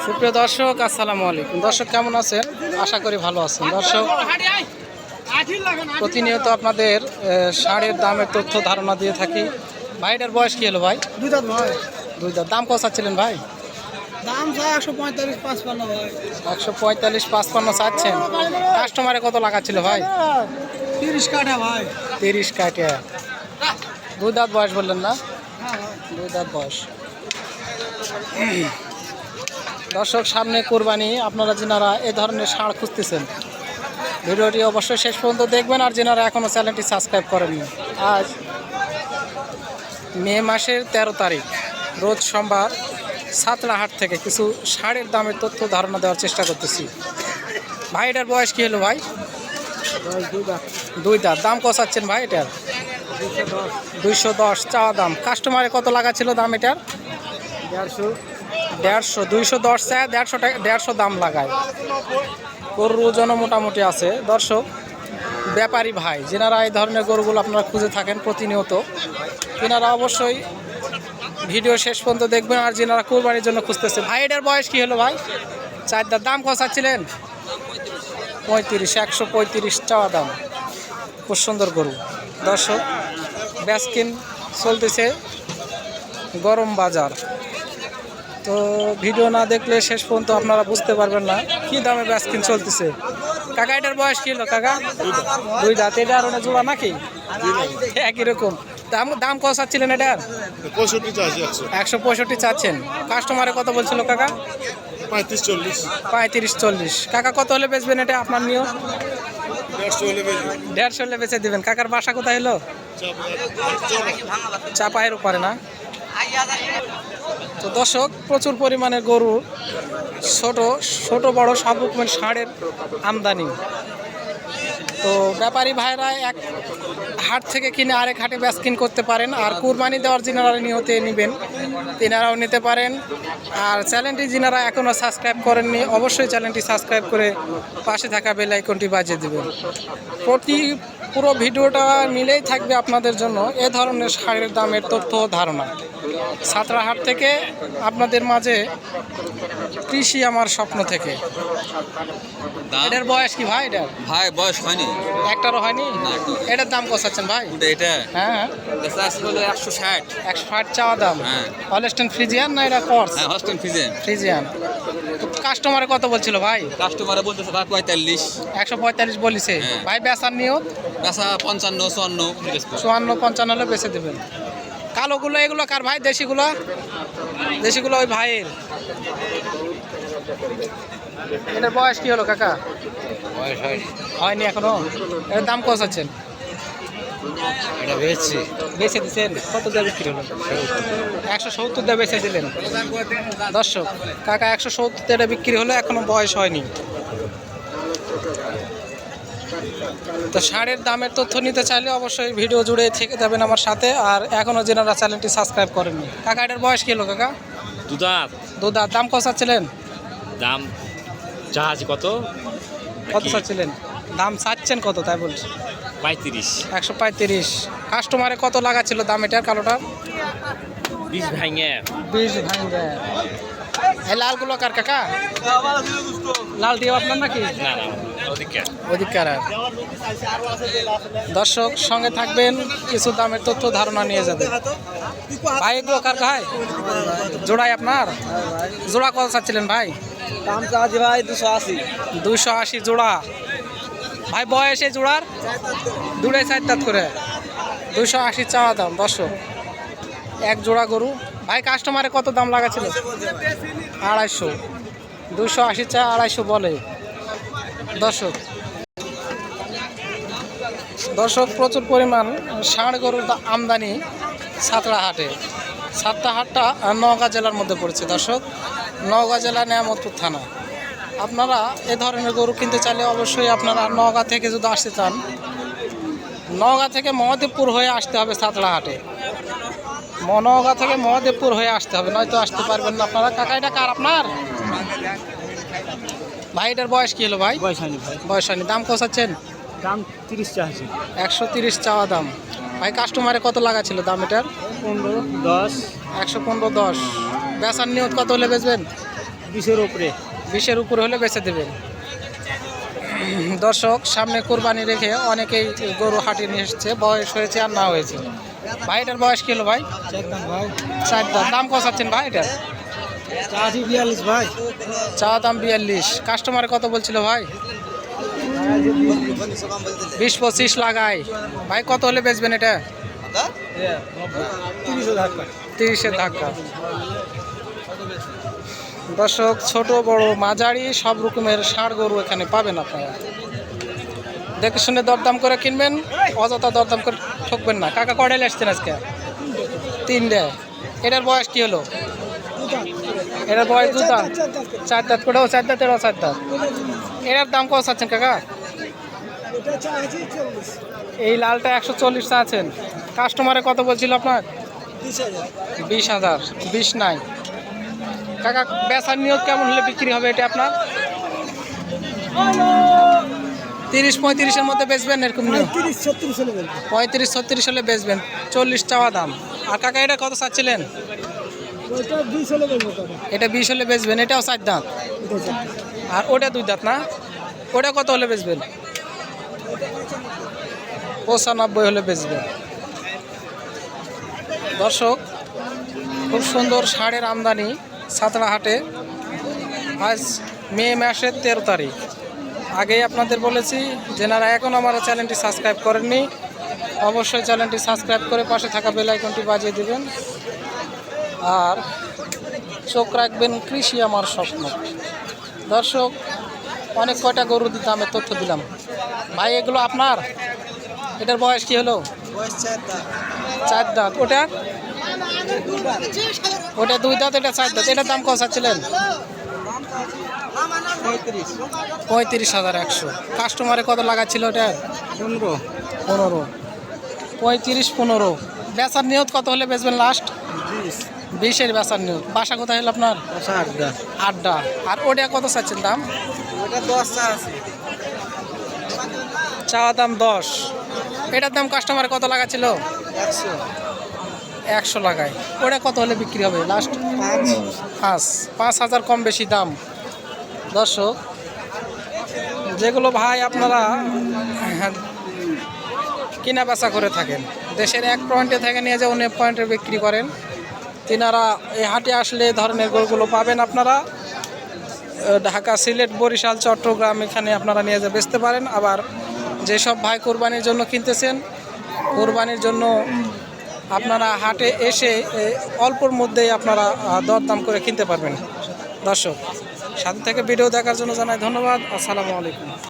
সুপ্রিয় দর্শক, আসসালামু আলাইকুম। দর্শক কেমন আছেন? আশা করি ভালো আছেন। দর্শক, প্রতিনিয়ত আপনাদের ষাঁড়ের দামের তথ্য ধারণা দিয়ে থাকি। ভাইটার বয়স কি হলো ভাই? দুই দাঁত ভাই। দুই দাঁত। দাম কত চাচ্ছিলেন ভাই? দাম চাই 145-55 ভাই। 145-55 চাচ্ছেন। কাস্টমারে কত লাগাচ্ছিল ভাই? 30 কাটা ভাই। 30 কাটে। দুই দাঁত বয়স বললেন না? হ্যাঁ ভাই। দুই দাঁত বয়স। দর্শক, সামনে কোরবানি। আপনারা যিনারা এ ধরনের ষাঁড় খুঁজতেছেন, ভিডিওটি অবশ্যই শেষ পর্যন্ত দেখবেন। আর যিনারা এখনও চ্যানেলটি সাবস্ক্রাইব করেননি, আজ মে মাসের 13 তারিখ রোজ সোমবার সাতলাহাট থেকে কিছু ষাঁড়ের দামের তথ্য ধারণা দেওয়ার চেষ্টা করতেছি। ভাই, এটার বয়স কী হলো ভাই? দুই দাঁত। দাম কত চাচ্ছেন ভাই এটার? 210 চাওয়া দাম। কাস্টমারে কত লাগা ছিল দাম এটার? 150। 210 চায়, 150 টাকা, 150 দাম লাগায়। গরুর ওজনও মোটামুটি আছে। দর্শক, ব্যাপারী ভাই যেনারা এই ধরনের গরুগুলো আপনারা খুঁজে থাকেন প্রতিনিয়ত, তেনারা অবশ্যই ভিডিও শেষ পর্যন্ত দেখবেন। আর যেনারা কোরবানির জন্য খুঁজতেছে, ভাই এটার বয়স কী হলো ভাই? 4 দাঁত। দাম কত চাচ্ছিলেন? 35। 135 চাওয়া দাম। খুব সুন্দর গরু। দর্শক, ব্যাসকিন চলতেছে, গরম বাজার। তো ভিডিও না দেখলে শেষ পর্যন্ত আপনারা বুঝতে পারবেন না কি দামে ব্যাসকিন চলতেছে। কাকা, এটার বয়স কী হলো কাকা? দুই দাঁত। এটা আর ওটা জোড়া নাকি? একই রকম। দাম কত চাচ্ছিলেন এটার? 165 চাচ্ছেন। কাস্টমারে কত বলছিল কাকা? 35-40। কাকা, কত হলে বেচবেন এটা আপনার নিয়ম? 150 হলে বেচে দেবেন। কাকার বাসা কোথায় হলো? চাপায়ের উপরে না? তো দর্শক, প্রচুর পরিমাণে গরু, ছোট বড় সব রকমের ষাঁড়ের আমদানি। তো ব্যাপারী ভাইরা এক হাট থেকে কিনে আরেক হাটে ব্যাসকিন করতে পারেন। আর কুরবানি দেওয়ার যিনারা নিয়তে নেবেন তেনারাও নিতে পারেন। আর চ্যানেলটি যিনারা এখনও সাবস্ক্রাইব করেননি, অবশ্যই চ্যানেলটি সাবস্ক্রাইব করে পাশে থাকা বেল আইকনটি বাজিয়ে দেবেন। পুরো ভিডিওটা মিলেই থাকবে আপনাদের জন্য এ ধরনের ষাঁড়ের দামের তথ্য ধারণা। সাতরাহাট থেকে আপনাদের মাঝে কৃষি আমার স্বপ্ন থেকে। এটার বয়স কি ভাই? এটার ভাই বয়স হয়নি, একটারও হয়নি। এটার দাম কত চাচ্ছেন ভাই? এটা হ্যাঁ, 160। 160 চাওয়া দাম। হ্যাঁ। হলস্টেইন ফ্রিজিয়ান না এটা কর্স? হ্যাঁ, হস্টেল ফিজেন। ফ্রিজিয়ান। তো কাস্টমারে কত বলছিল ভাই? কাস্টমারে বলতেছে ভাই 45। 145 বলিছে। হ্যাঁ। ভাই বেচার নিয়ত? বেচা 55-54। 54-55 হলে বেচে দেবেন। কালোগুলো এগুলো কার ভাই? দেশিগুলো ওই ভাইয়ের। এটার বয়স কি হলো কাকা? বয়স হয়নি এখনো। এর দাম কত আছেন? এটা বেচছি। বেচে দিচ্ছেন? কত দিয়ে বিক্রি হলো? 170 দিয়ে বেচে দিলেন। দর্শক, কাকা 170 দিয়ে বিক্রি হলো, এখনো বয়স হয়নি। তো ষাঁড়ের দামের তথ্য নিতে চাইলে অবশ্যই ভিডিও জুড়ে থেকে যাবেন আমার সাথে। আর এখনও যেনারা চ্যানেলটি সাবস্ক্রাইব করেননি। কাকা, এটার বয়স কি হলো কাকা? দু দাঁত। দু দাঁত। দাম কত চাচ্ছিলেন? দাম জাহাজ কত? চাচ্ছিলেন? দাম চাচ্ছেন কত তাই বলছি? 35। 135। কাস্টমারে কত লাগাচ্ছিল দাম এটার কালোটার? 20 ভাঙে। 20 ভাঙবে। এই লালগুলো কার কাকা? লাল দিয়ে আপনার নাকি? না না, অধিকার। দর্শক, সঙ্গে থাকবেন, কিছু দামের তথ্য ধারণা নিয়ে যাবেন। ভাই, এগুলো কার ভাই? জোড়াই আপনার? জোড়া কত চাচ্ছিলেন ভাই? দাম চাচ্ছি ভাই 280। 280 জোড়া। ভাই, বয়সে জোড়ার? দুটাই 4 দাঁত করে। 280 চাওয়া দাম। দর্শক, এক জোড়া গরু। ভাই, কাস্টমারে কত দাম লাগাচ্ছিল? 250। 280 চা, 250 বলে। দর্শক, প্রচুর পরিমাণ ষাঁড় গরুর আমদানি সাতরাহাটে। সাতরাহাটটা নওগাঁ জেলার মধ্যে পড়েছে। দর্শক, নওগাঁ জেলা, নিয়ামতপুর থানা। আপনারা এ ধরনের গরু কিনতে চাইলে অবশ্যই আপনারা নওগাঁ থেকে যদি আসতে চান, নওগাঁ থেকে মহাদেবপুর হয়ে আসতে হবে সাতরাহাটে। নওগাঁ থেকে মহাদেবপুর হয়ে আসতে হবে, নয়তো আসতে পারবেন না আপনারা। কাকা, এটা কার আপনার? ভাই, এটার বয়স কি হলো ভাই? বয়স হয়নি ভাই। বয়স হয়নি। দাম কত চাচ্ছেন? দাম 30 চাচ্ছি। 130 চাওয়া দাম। ভাই, কাস্টমারে কত লাগা ছিল দাম এটার? 15, 10। 115-10। বেচার নিয়ত কত হলে বেচবেন? 20-এর উপরে। 20-এর উপরে হলে বেচে দেবেন। দর্শক, সামনে কোরবানি রেখে অনেকেই গরু হাটে নিয়ে এসছে, বয়স হয়েছে আর না হয়েছে। ভাই এটার বয়স কি হলো ভাই? ভাই 4 দাঁত। দাম কত চাচ্ছেন ভাই এটার? চাষি 42 ভাই। চা দাম 42। কাস্টমার কত বলছিল ভাই? 20-25 লাগাই। ভাই কত হলে বেচবেন এটা? 30,000 টাকা। 30-এর ধাক্কা। দর্শক, ছোট বড় মাঝারি সব রকমের ষাঁড় গরু এখানে পাবেন আপনারা। দেখে শুনে দরদাম করে কিনবেন, অযথা দরদাম করে ঠকবেন না। কাকা কয়টায় আসছেন আজকে? 3 এটার বয়স কি হলো? এটার বয়স 2 দাঁত। 4 দাঁত করেও 4 দাঁত, এটাও 4 দাঁত। এটার দাম কত চাচ্ছেন কাকা? এটা চাষি 40। এই লালটা 140 চাচ্ছেন। কাস্টমারে কত বলছিল আপনার? 20,000। 20,000। 20 নাই। কাকা বেচার নিয়ত কেমন হলে বিক্রি হবে এটা আপনার? 30-35-এর মধ্যে বেচবেন এরকম নিয়ম? 35-36 হলে বলবো। 35-36 হলে বেচবেন। 40 চাওয়া দাম। আর কাকা এটা কত চাচ্ছিলেন? ওইটা 20 হলে বলবো কাকা। এটা 20 হলে বেচবেন। এটাও 4 দাঁত। এটা 4 আর ওটা 2 দাঁত না? ওটা কত হলে বেচবেন? 95 হলে বেচবেন। দর্শক, খুব সুন্দর ষাঁড়ের আমদানি সাতড়া হাটে। আজ মে মাসের 13 তারিখ। আগেই আপনাদের বলেছি, যেনারা এখন আমার চ্যানেলটি সাবস্ক্রাইব করেননি অবশ্যই চ্যানেলটি সাবস্ক্রাইব করে পাশে থাকা বেল আইকনটি বাজিয়ে দেবেন। আর চোখ রাখবেন কৃষি আমার স্বপ্ন। দর্শক, অনেক কয়টা গরুর দামের তথ্য দিলাম। ভাই এগুলো আপনার? এটার বয়স কি হলো? বয়স 4 দাঁত। 4 দাঁত। ওটা 2 দাঁত, এটা 4 দাঁত। এটার দাম কত চাচ্ছিলেন? 35,100। কাস্টমারে কত লাগাচ্ছিল ওটা? 15। 15। 35-15। বেচার নিয়ত কত হলে বেচবেন লাস্ট? 20-এর বেচার নিয়ত। বাসা কোথায় হলো আপনার? 8 দাঁত। আড্ডা। আর ওটা কত চাচ্ছেন দাম? ওটা 10 চা আছে। চাওয়া দাম 10। এটার দাম কাস্টমারে কত লাগাচ্ছিল? 100। 100 লাগায়। ওটা কত হলে বিক্রি হবে লাস্ট? 5,000 কম বেশি দাম। দর্শক, যেগুলো ভাই আপনারা কিনা বেচা করে থাকেন, দেশের এক পয়েন্টে থেকে নিয়ে যে অন্য পয়েন্টে বিক্রি করেন, তিনারা এই হাটে আসলে এই ধরনের গরুগুলো পাবেন আপনারা। ঢাকা, সিলেট, বরিশাল, চট্টগ্রাম এখানে আপনারা নিয়ে যেয়ে বেচতে পারেন। আবার যেসব ভাই কোরবানির জন্য কিনতেছেন, কোরবানির জন্য আপনারা হাটে এসে অল্পর মধ্যেই আপনারা দরদাম করে কিনতে পারবেন। দর্শক, সাথে থেকে ভিডিও দেখার জন্য জানাই ধন্যবাদ। আসসালামু আলাইকুম।